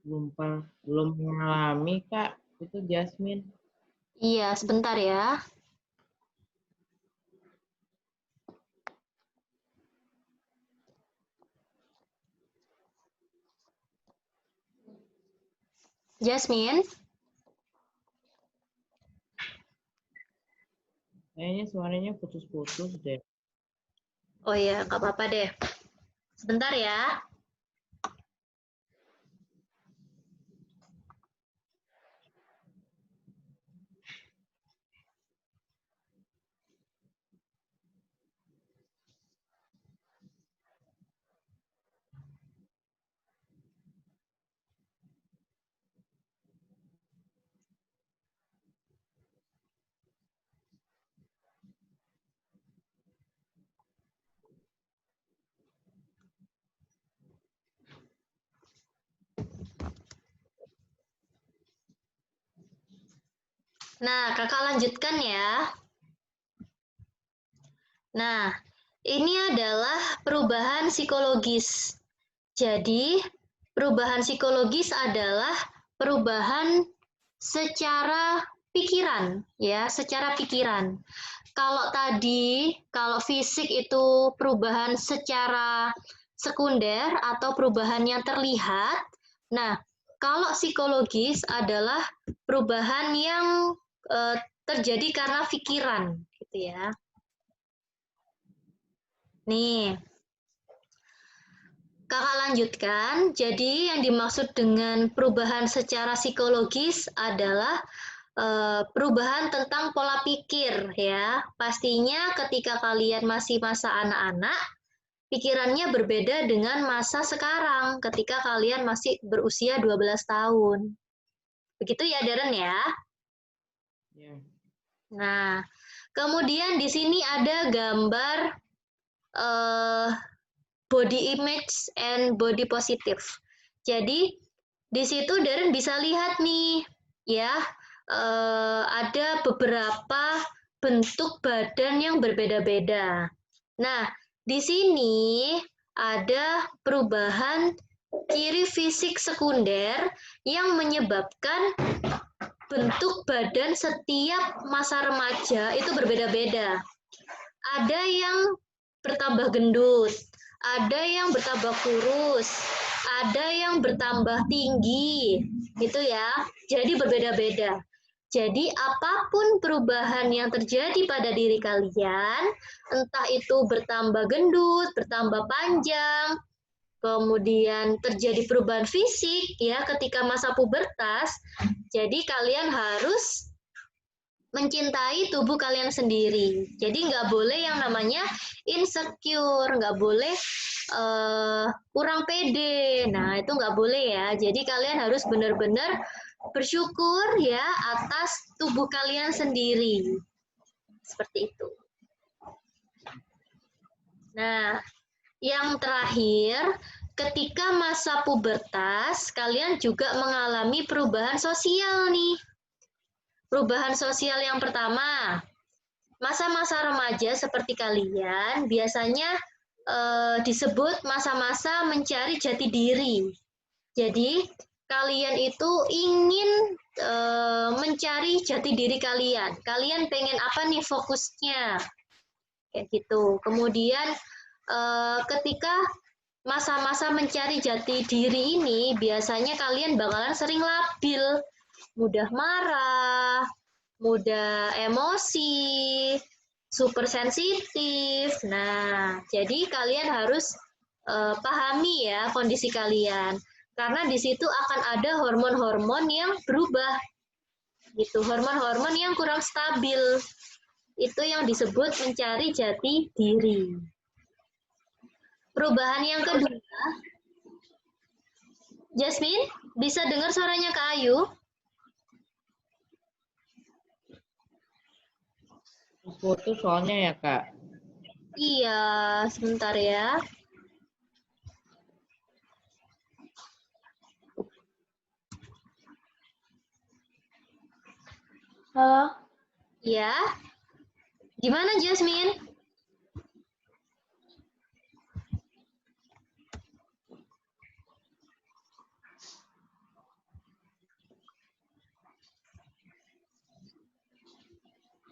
Speaker 1: Belum mengalami, Kak. Itu Jasmine.
Speaker 2: Iya, sebentar ya. Jasmine?
Speaker 1: Kayaknya suaranya putus-putus deh.
Speaker 2: Oh iya, nggak apa-apa deh. Sebentar ya. Nah, kakak lanjutkan ya. Nah, ini adalah perubahan psikologis. Jadi, perubahan psikologis adalah perubahan secara pikiran, ya, secara pikiran. Kalau fisik itu perubahan secara sekunder atau perubahan yang terlihat. Nah, kalau psikologis adalah perubahan yang terjadi karena pikiran, gitu ya. Nih, kakak lanjutkan. Jadi yang dimaksud dengan perubahan secara psikologis adalah perubahan tentang pola pikir ya. Pastinya ketika kalian masih masa anak-anak, pikirannya berbeda dengan masa sekarang ketika kalian masih berusia 12 tahun. Begitu ya, Darren ya?
Speaker 1: Ya.
Speaker 2: Nah, kemudian di sini ada gambar body image and body positive. Jadi di situ Darren bisa lihat nih, ya ada beberapa bentuk badan yang berbeda-beda. Nah, di sini ada perubahan ciri fisik sekunder yang menyebabkan bentuk badan setiap masa remaja itu berbeda-beda. Ada yang bertambah gendut, ada yang bertambah kurus, ada yang bertambah tinggi, gitu ya. Jadi berbeda-beda. Jadi apapun perubahan yang terjadi pada diri kalian, entah itu bertambah gendut, bertambah panjang, kemudian terjadi perubahan fisik ya ketika masa pubertas, jadi kalian harus mencintai tubuh kalian sendiri. Jadi nggak boleh yang namanya insecure, nggak boleh kurang pede. Nah itu nggak boleh ya. Jadi kalian harus benar-benar bersyukur ya atas tubuh kalian sendiri. Seperti itu. Nah, yang terakhir, ketika masa pubertas, kalian juga mengalami perubahan sosial nih. Perubahan sosial yang pertama, masa-masa remaja seperti kalian biasanya disebut masa-masa mencari jati diri. Jadi kalian itu ingin mencari jati diri kalian. Kalian pengen apa nih fokusnya? Kayak gitu. Kemudian ketika masa-masa mencari jati diri ini biasanya kalian bakalan sering labil, mudah marah, mudah emosi, super sensitif. Nah, jadi kalian harus pahami ya kondisi kalian. Karena di situ akan ada hormon-hormon yang berubah. Gitu, hormon-hormon yang kurang stabil. Itu yang disebut mencari jati diri. Perubahan yang kedua, Jasmine, bisa dengar suaranya Kak Ayu?
Speaker 1: Putus soalnya ya, Kak.
Speaker 2: Iya, sebentar ya.
Speaker 3: Halo?
Speaker 2: Iya. Gimana Jasmine?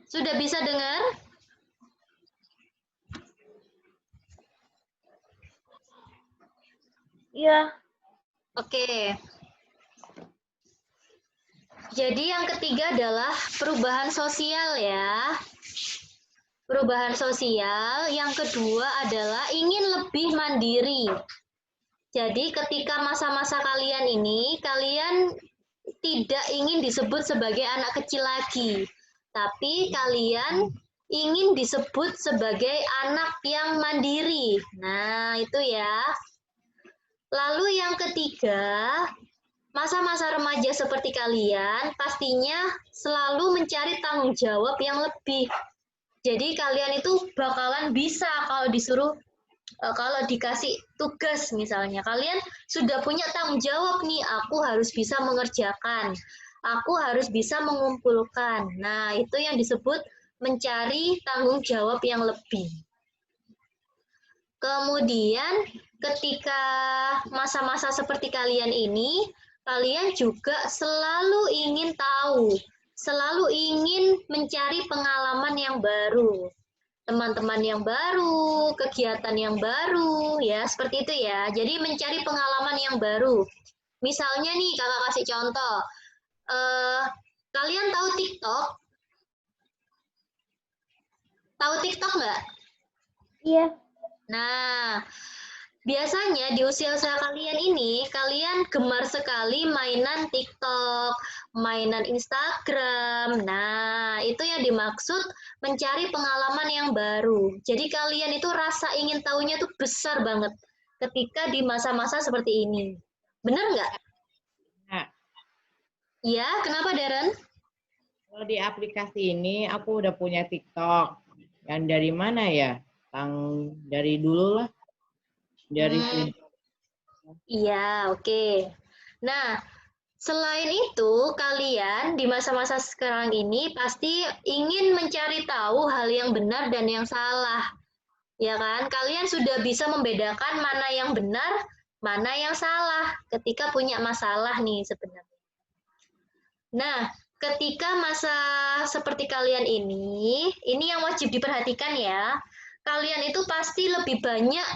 Speaker 2: Sudah bisa dengar?
Speaker 3: Iya.
Speaker 2: Oke. Jadi yang ketiga adalah perubahan sosial ya. Perubahan sosial. Yang kedua adalah ingin lebih mandiri. Jadi ketika masa-masa kalian ini, kalian tidak ingin disebut sebagai anak kecil lagi. Tapi kalian ingin disebut sebagai anak yang mandiri. Nah, itu ya. Lalu yang ketiga, masa-masa remaja seperti kalian pastinya selalu mencari tanggung jawab yang lebih. Jadi kalian itu bakalan bisa kalau disuruh, kalau dikasih tugas misalnya, kalian sudah punya tanggung jawab nih, aku harus bisa mengerjakan. aku harus bisa mengumpulkan. Nah, itu yang disebut mencari tanggung jawab yang lebih. Kemudian ketika masa-masa seperti kalian ini, kalian juga selalu ingin tahu, selalu ingin mencari pengalaman yang baru, teman-teman yang baru, kegiatan yang baru, ya seperti itu ya. Jadi mencari pengalaman yang baru. Misalnya nih, kakak kasih contoh, kalian tahu TikTok? Tahu TikTok nggak?
Speaker 3: Iya.
Speaker 2: Nah, biasanya di usia-usia kalian ini, kalian gemar sekali mainan TikTok, mainan Instagram. Nah, itu yang dimaksud mencari pengalaman yang baru. Jadi kalian itu rasa ingin tahunya tuh besar banget ketika di masa-masa seperti ini. Benar nggak?
Speaker 1: Nah,
Speaker 2: Iya, kenapa Darren?
Speaker 1: kalau di aplikasi ini aku udah punya TikTok. Yang dari mana ya? Dari dulu lah. Dari
Speaker 2: Iya, oke. Nah, selain itu, kalian di masa-masa sekarang ini pasti ingin mencari tahu hal yang benar dan yang salah. Ya kan? Kalian sudah bisa membedakan mana yang benar, mana yang salah ketika punya masalah nih sebenarnya. Nah, ketika masa seperti kalian ini yang wajib diperhatikan ya. Kalian itu pasti lebih banyak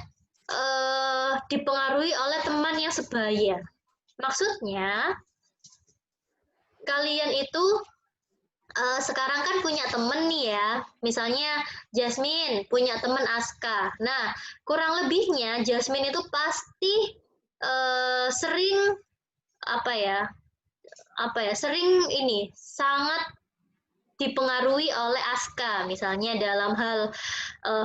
Speaker 2: dipengaruhi oleh teman yang sebaya. Maksudnya, kalian itu sekarang kan punya temen nih ya, misalnya Jasmine punya temen Aska. Nah, kurang lebihnya Jasmine itu pasti sering sering ini sangat dipengaruhi oleh Aska, misalnya dalam hal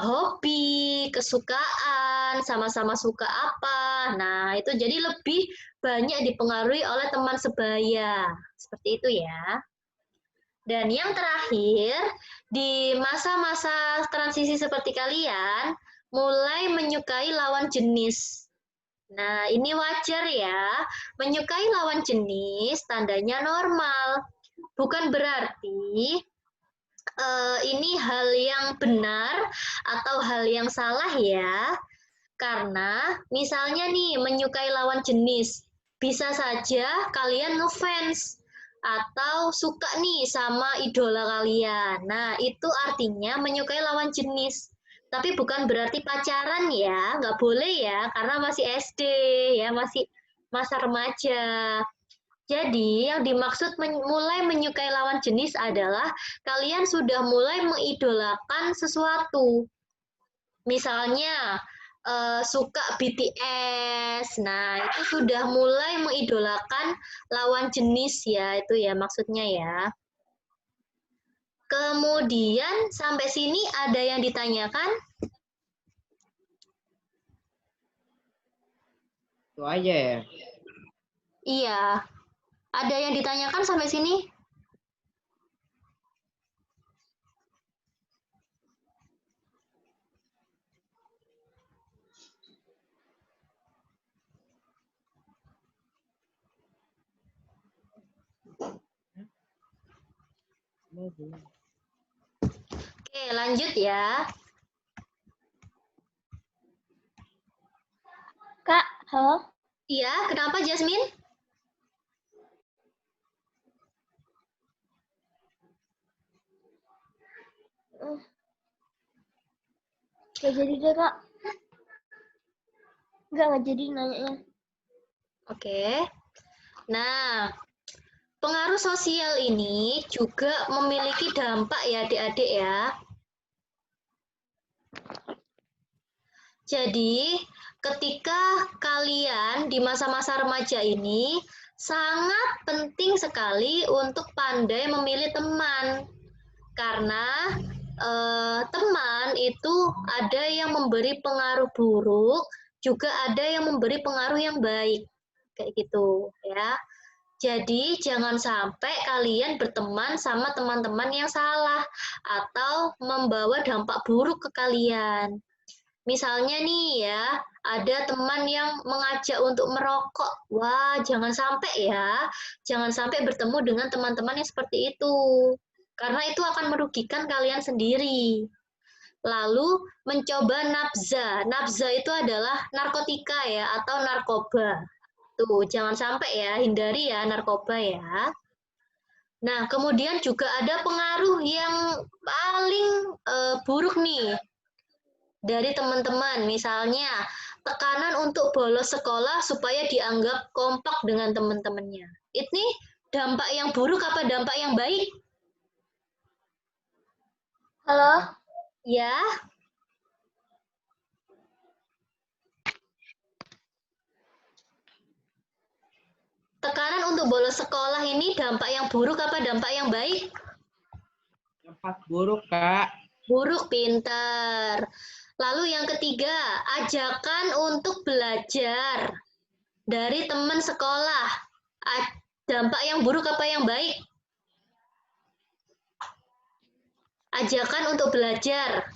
Speaker 2: hobi, kesukaan, sama-sama suka apa. Nah, itu jadi lebih banyak dipengaruhi oleh teman sebaya. Seperti itu ya. Dan yang terakhir, di masa-masa transisi seperti kalian, mulai menyukai lawan jenis. Nah, ini wajar ya. Menyukai lawan jenis tandanya normal. Bukan berarti ini hal yang benar atau hal yang salah ya. Karena misalnya nih menyukai lawan jenis, bisa saja kalian ngefans atau suka nih sama idola kalian. Nah, itu artinya menyukai lawan jenis. Tapi bukan berarti pacaran ya, nggak boleh ya, karena masih SD ya, masih masa remaja. Jadi, yang dimaksud mulai menyukai lawan jenis adalah kalian sudah mulai mengidolakan sesuatu. Misalnya, suka BTS. Nah, itu sudah mulai mengidolakan lawan jenis ya, itu ya maksudnya ya. Kemudian, sampai sini ada yang ditanyakan?
Speaker 1: itu aja ya.
Speaker 2: Iya. Ada yang ditanyakan sampai sini? Oke, lanjut ya.
Speaker 3: Kak, halo?
Speaker 2: Iya, kenapa Jasmine?
Speaker 3: Gak jadi deh, Kak. Nggak jadi nanyanya.
Speaker 2: Oke. Nah, pengaruh sosial ini juga memiliki dampak ya adik-adik ya. Jadi, ketika kalian di masa-masa remaja ini sangat penting sekali untuk pandai memilih teman. Karena teman itu ada yang memberi pengaruh buruk, juga ada yang memberi pengaruh yang baik. Kayak gitu ya. Jadi jangan sampai kalian berteman sama teman-teman yang salah atau membawa dampak buruk ke kalian. Misalnya nih ya, ada teman yang mengajak untuk merokok. Wah, jangan sampai ya. Jangan sampai bertemu dengan teman-teman yang seperti itu. Karena itu akan merugikan kalian sendiri. Lalu mencoba nabza. Nabza itu adalah narkotika ya, atau narkoba. Tuh, jangan sampai ya, hindari ya narkoba ya. Nah, kemudian juga ada pengaruh yang paling buruk nih dari teman-teman. Misalnya, tekanan untuk bolos sekolah supaya dianggap kompak dengan teman-temannya. Ini dampak yang buruk apa dampak yang baik?
Speaker 3: Halo?
Speaker 2: Ya, tekanan untuk bolos sekolah ini dampak yang buruk apa dampak yang baik?
Speaker 1: Dampak buruk, Kak.
Speaker 2: Buruk, pintar. Lalu yang ketiga, ajakan untuk belajar dari teman sekolah. Dampak yang buruk apa yang baik? Ajakan untuk belajar.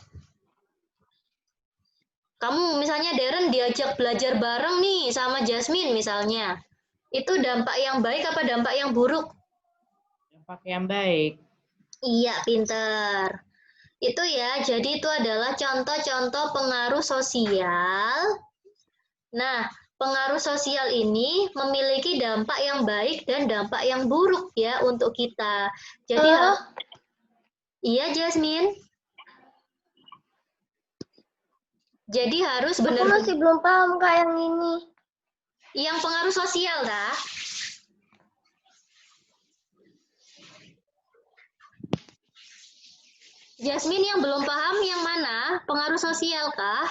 Speaker 2: Kamu misalnya Darren diajak belajar bareng nih sama Jasmine misalnya. Itu dampak yang baik apa dampak yang buruk?
Speaker 1: Dampak yang baik.
Speaker 2: Iya, pintar. Itu ya, jadi itu adalah contoh-contoh pengaruh sosial. Nah, pengaruh sosial ini memiliki dampak yang baik dan dampak yang buruk ya untuk kita. Jadi,
Speaker 3: Halo?
Speaker 2: iya Jasmine. Jadi harus
Speaker 3: Aku
Speaker 2: benar-benar
Speaker 3: masih belum paham Kak yang ini.
Speaker 2: yang pengaruh sosial, kah? Jasmine yang belum paham yang mana? Pengaruh sosial kah?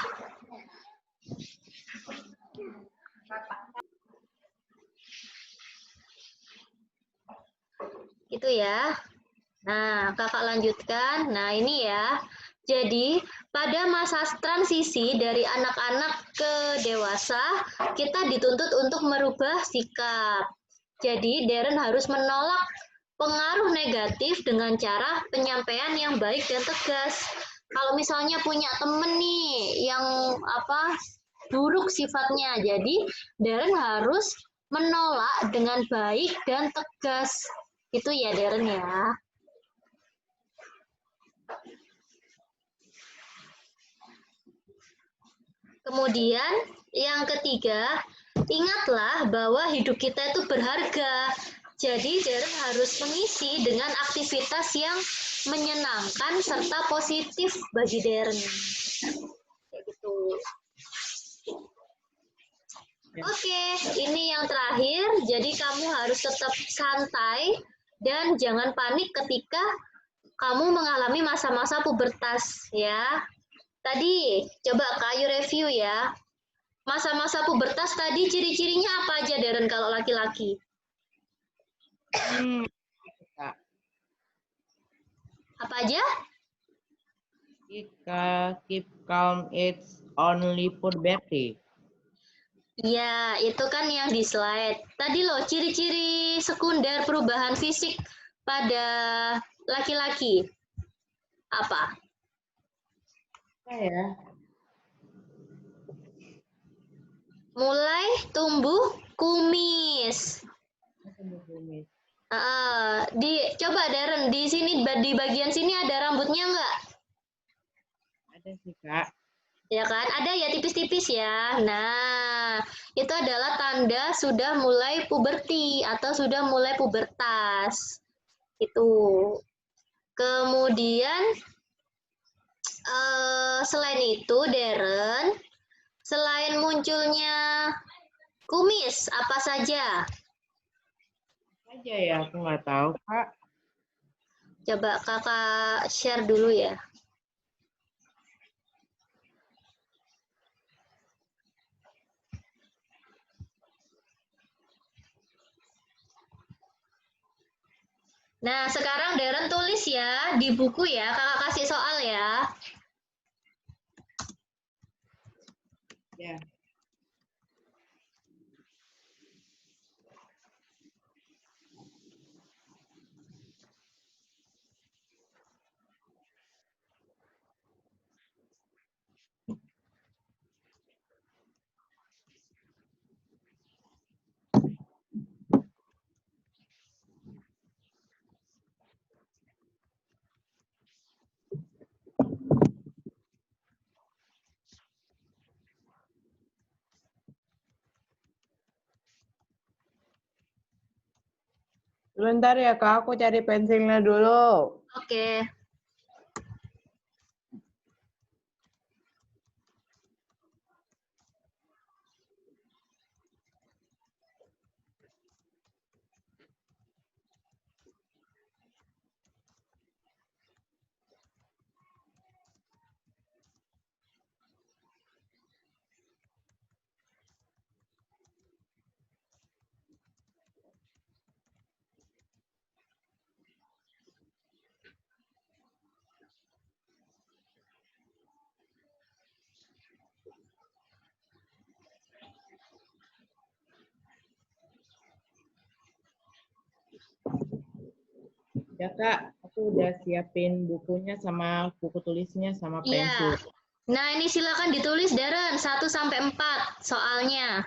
Speaker 2: Itu ya. Nah, kakak lanjutkan. Nah, ini ya. Jadi, pada masa transisi dari anak-anak ke dewasa, kita dituntut untuk merubah sikap. Jadi, Darren harus menolak pengaruh negatif dengan cara penyampaian yang baik dan tegas. Kalau misalnya punya temen nih yang buruk sifatnya, jadi Darren harus menolak dengan baik dan tegas. Itu ya Darren ya. Kemudian yang ketiga, ingatlah bahwa hidup kita itu berharga. Jadi Darren harus mengisi dengan aktivitas yang menyenangkan serta positif bagi Darren. Kayak gitu. Oke, ini yang terakhir. Jadi kamu harus tetap santai dan jangan panik ketika kamu mengalami masa-masa pubertas ya. Tadi coba Kak Ayu review ya. Masa-masa pubertas tadi ciri-cirinya apa aja Darren kalau laki-laki?
Speaker 1: Kak.
Speaker 2: Apa aja?
Speaker 1: Keep calm, it's only puberty.
Speaker 2: Iya, itu kan yang di slide. Tadi loh, ciri-ciri sekunder perubahan fisik pada laki-laki. Apa?
Speaker 1: Ya.
Speaker 2: Mulai tumbuh kumis. Coba Darren, di sini di bagian sini ada rambutnya nggak?
Speaker 1: Ada sih, Kak.
Speaker 2: Ya kan, ada ya tipis-tipis ya. Nah, itu adalah tanda sudah mulai puberti atau sudah mulai pubertas. Itu. Kemudian selain itu, Darren, selain munculnya kumis, apa saja?
Speaker 1: Aja ya, aku nggak tahu, Kak.
Speaker 2: Coba kakak share dulu ya. Nah, sekarang Darren tulis ya di buku ya, kakak kasih soal ya.
Speaker 1: Ya. Sebentar ya Kak, aku cari pensilnya dulu.
Speaker 2: Oke.
Speaker 1: Ya Kak, aku udah siapin bukunya sama buku tulisnya sama
Speaker 2: Iya.
Speaker 1: pensil.
Speaker 2: Nah, ini silakan ditulis Darren 1 sampai 4 soalnya.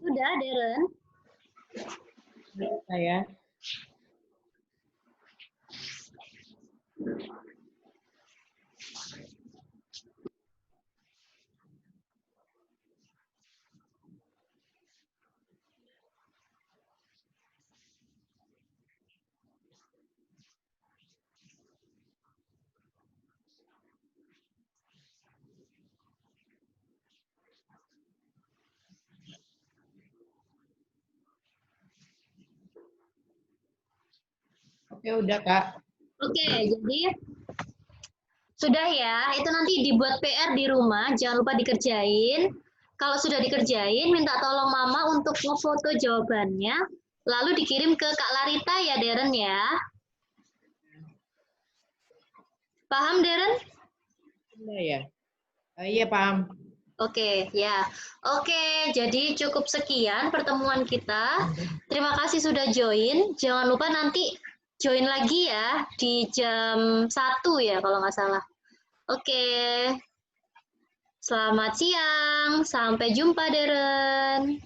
Speaker 2: Sudah, Darren?
Speaker 1: Saya. Oke, udah Kak.
Speaker 2: Oke, jadi sudah ya, itu nanti dibuat PR di rumah, jangan lupa dikerjain. Kalau sudah dikerjain, minta tolong Mama untuk ngefoto jawabannya, lalu dikirim ke Kak Larita ya, Darren ya. Paham, Darren?
Speaker 1: Udah ya? Iya, paham.
Speaker 2: Oke, ya. Oke, jadi cukup sekian pertemuan kita. Terima kasih sudah join. Jangan lupa nanti join lagi ya di jam 1 ya kalau nggak salah. Oke. Selamat siang, sampai jumpa Deren.